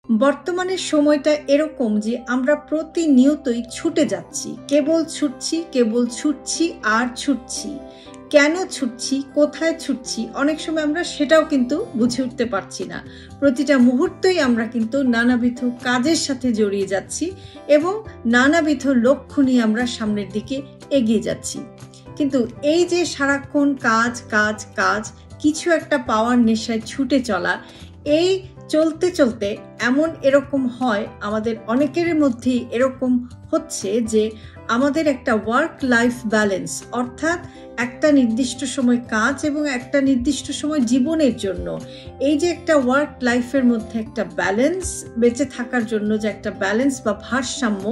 বর্তমানের সময়টা এরকম যে আমরা প্রতিনিয়তই ছুটে যাচ্ছি, কেবল ছুটছি আর ছুটছি। কেন ছুটছি, কোথায় ছুটছি, অনেক সময় আমরা সেটাও কিন্তু বুঝে উঠতে পারছি না। প্রতিটা মুহূর্তেই আমরা কিন্তু নানাবিধ কাজের সাথে জড়িয়ে যাচ্ছি এবং নানাবিধ লক্ষ্য নিয়ে আমরা সামনের দিকে এগিয়ে যাচ্ছি। কিন্তু এই যে সারাক্ষণ কাজ কাজ কাজ, কিছু একটা পাওয়ার নেশায় ছুটে চলা, এই চলতে চলতে এরকম হয়, আমাদের অনেকের মধ্যেই এরকম হচ্ছে যে আমাদের একটা ওয়ার্ক লাইফ ব্যালেন্স, অর্থাৎ একটা নির্দিষ্ট সময় কাজ এবং একটা নির্দিষ্ট সময় জীবনের জন্য, এই যে একটা ওয়ার্ক লাইফের মধ্যে একটা ব্যালেন্স, বেঁচে থাকার জন্য যে একটা ব্যালেন্স বা ভারসাম্য,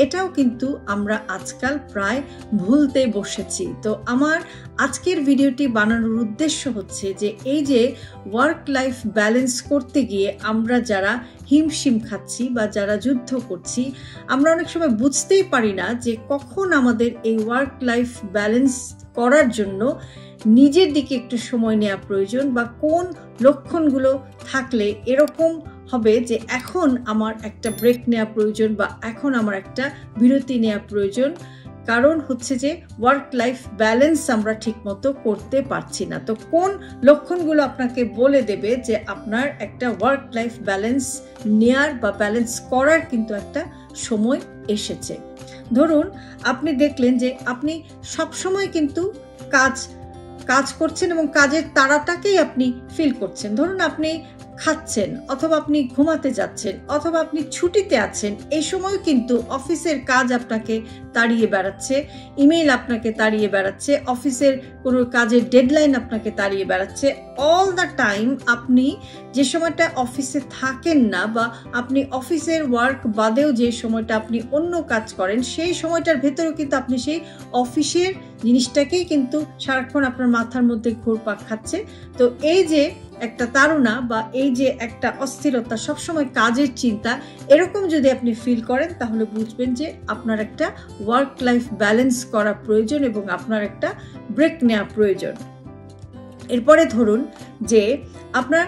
এটাও কিন্তু আমরা আজকাল প্রায় ভুলতে বসেছি। তো আমার আজকের ভিডিওটি বানানোর উদ্দেশ্য হচ্ছে যে এই যে ওয়ার্ক লাইফ ব্যালেন্স করতে গিয়ে আমরা যারা হিমশিম খাচ্ছি বা যারা যুদ্ধ করছি, আমরা অনেক সময় বুঝতেই পারি না যে কখন আমাদের এই ওয়ার্ক লাইফ ব্যালেন্স করার জন্য নিজের দিকে একটু সময় নেওয়া প্রয়োজন, বা কোন লক্ষণগুলো থাকলে এরকম হবে যে এখন আমার একটা ব্রেক নেওয়া প্রয়োজন বা এখন আমার একটা বিরতি নেওয়া প্রয়োজন। কারণ হচ্ছে যে ওয়ার্ক লাইফ ব্যালেন্স আমরা ঠিকমতো করতে পারছি না। তো কোন লক্ষণগুলো আপনাকে বলে দেবে যে আপনার একটা ওয়ার্ক লাইফ ব্যালেন্স নেয়ার বা ব্যালেন্স করার কিন্তু একটা সময় এসেছে। ধরুন আপনি দেখলেন যে আপনি সবসময় কিন্তু কাজ করছেন এবং কাজের তাড়াটাকেই আপনি ফিল করছেন। ধরুন আপনি খাচ্ছেন, অথবা আপনি ঘুমাতে যাচ্ছেন, অথবা আপনি ছুটিতে আছেন, এই সময় কিন্তু অফিসের কাজ আপনাকে তাড়িয়ে বেড়াচ্ছে, ইমেইল আপনাকে তাড়িয়ে বেড়াচ্ছে, অফিসের কোনো কাজের ডেডলাইন আপনাকে তাড়িয়ে বেড়াচ্ছে। অল দ্য টাইম আপনি যে সময়টা অফিসে থাকেন না, বা আপনি অফিসের ওয়ার্ক বাদেও যে সময়টা আপনি অন্য কাজ করেন, সেই সময়টার ভেতরেও কিন্তু আপনি সেই অফিসের জিনিসটাকেই কিন্তু সারাক্ষণ আপনার মাথার মধ্যে ঘুরপাক খাচ্ছে। তো এই যে একটা তাড়না বা এই যে একটা অস্থিরতা, সবসময় কাজের চিন্তা, এরকম যদি আপনি ফিল করেন, তাহলে বুঝবেন যে আপনার একটা ওয়ার্ক লাইফ ব্যালেন্স করা প্রয়োজন এবং আপনার একটা ব্রেক নেওয়া প্রয়োজন। এরপরে ধরুন যে আপনার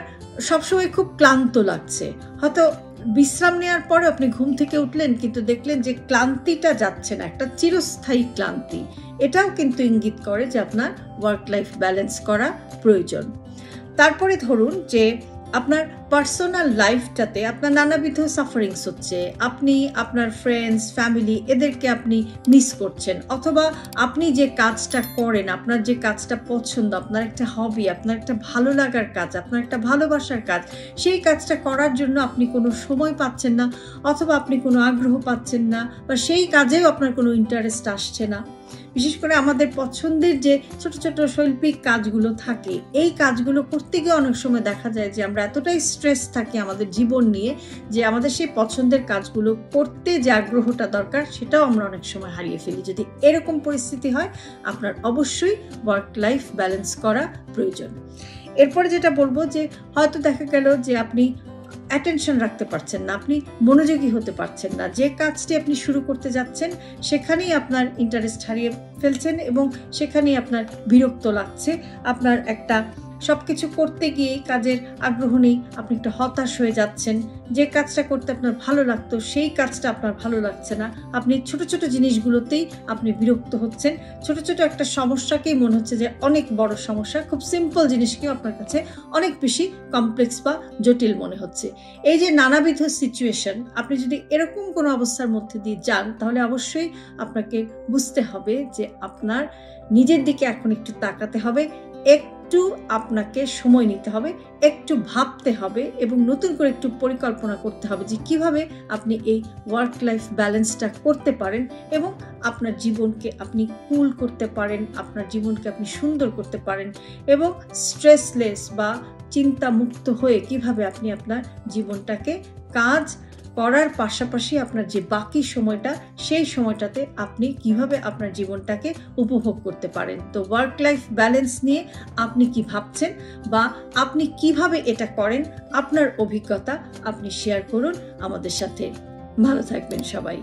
সবসময় খুব ক্লান্ত লাগছে, হয়তো বিশ্রাম নেওয়ার পরে আপনি ঘুম থেকে উঠলেন কিন্তু দেখলেন যে ক্লান্তিটা যাচ্ছে না, একটা চিরস্থায়ী ক্লান্তি। এটাও কিন্তু ইঙ্গিত করে যে আপনার ওয়ার্ক লাইফ ব্যালেন্স করা প্রয়োজন। তারপরে ধরুন যে আপনার পার্সোনাল লাইফটাতে আপনার নানাবিধ সাফারিংস হচ্ছে, আপনি আপনার ফ্রেন্ডস, ফ্যামিলি, এদেরকে আপনি মিস করছেন, অথবা আপনি যে কাজটা করেন, আপনার যে কাজটা পছন্দ, আপনার একটা হবি, আপনার একটা ভালো লাগার কাজ, আপনার একটা ভালোবাসার কাজ, সেই কাজটা করার জন্য আপনি কোনো সময় পাচ্ছেন না, অথবা আপনি কোনো আগ্রহ পাচ্ছেন না, বা সেই কাজেও আপনার কোনো ইন্টারেস্ট আসছে না। বিশেষ করে আমাদের পছন্দের যে ছোট ছোট শৈল্পিক কাজগুলো থাকে, এই কাজগুলো করতে গিয়ে অনেক সময় দেখা যায় যে আমরা এতটাই স্ট্রেস থাকি আমাদের জীবন নিয়ে, যে আমাদের সেই পছন্দের কাজগুলো করতে যে আগ্রহটা দরকার, সেটাও আমরা অনেক সময় হারিয়ে ফেলি। যদি এরকম পরিস্থিতি হয়, আপনার অবশ্যই ওয়ার্ক লাইফ ব্যালেন্স করা প্রয়োজন। এরপরে যেটা বলবো যে হয়তো দেখা গেল যে আপনি অ্যাটেনশন রাখতে পারছেন না, আপনি মনোযোগী হতে পারছেন না, যে কাজটি আপনি শুরু করতে যাচ্ছেন সেখানেই আপনার ইন্টারেস্ট হারিয়ে ফেলছেন এবং সেখানেই আপনার বিরক্ত লাগছে, আপনার একটা সবকিছু করতে গিয়ে কাজের আগ্রহ নেই, আপনি একটু হতাশ হয়ে যাচ্ছেন, যে কাজটা করতে আপনার ভালো লাগতো সেই কাজটা আপনার ভালো লাগছে না, আপনি ছোট ছোট জিনিসগুলোতেই আপনি বিরক্ত হচ্ছেন, ছোট ছোট একটা সমস্যাকেই মনে হচ্ছে যে অনেক বড় সমস্যা, খুব সিম্পল জিনিসকেও আপনার কাছে অনেক বেশি কমপ্লেক্স বা জটিল মনে হচ্ছে। এই যে নানাবিধ সিচুয়েশন, আপনি যদি এরকম কোনো অবস্থার মধ্যে দিয়ে যান, তাহলে অবশ্যই আপনাকে বুঝতে হবে যে আপনার নিজের দিকে এখন একটু তাকাতে হবে, একটু আপনাকে সময় নিতে হবে, একটু ভাবতে হবে এবং নতুন করে একটু পরিকল্পনা করতে হবে যে কিভাবে আপনি এই ওয়ার্ক লাইফ ব্যালেন্সটা করতে পারেন এবং আপনার জীবনকে আপনি কুল করতে পারেন, আপনার জীবনকে আপনি সুন্দর করতে পারেন, এবং স্ট্রেসলেস বা চিন্তামুক্ত হয়ে কিভাবে আপনি আপনার জীবনটাকে কাজ করার পাশাপাশি আপনার যে বাকি সময়টা, সেই সময়টাতে আপনি কিভাবে আপনার জীবনটাকে উপভোগ করতে পারেন। তো ওয়ার্ক লাইফ ব্যালেন্স নিয়ে আপনি কি ভাবছেন বা আপনি কিভাবে এটা করেন, আপনার অভিজ্ঞতা আপনি শেয়ার করুন আমাদের সাথে। ভালো থাকবেন সবাই।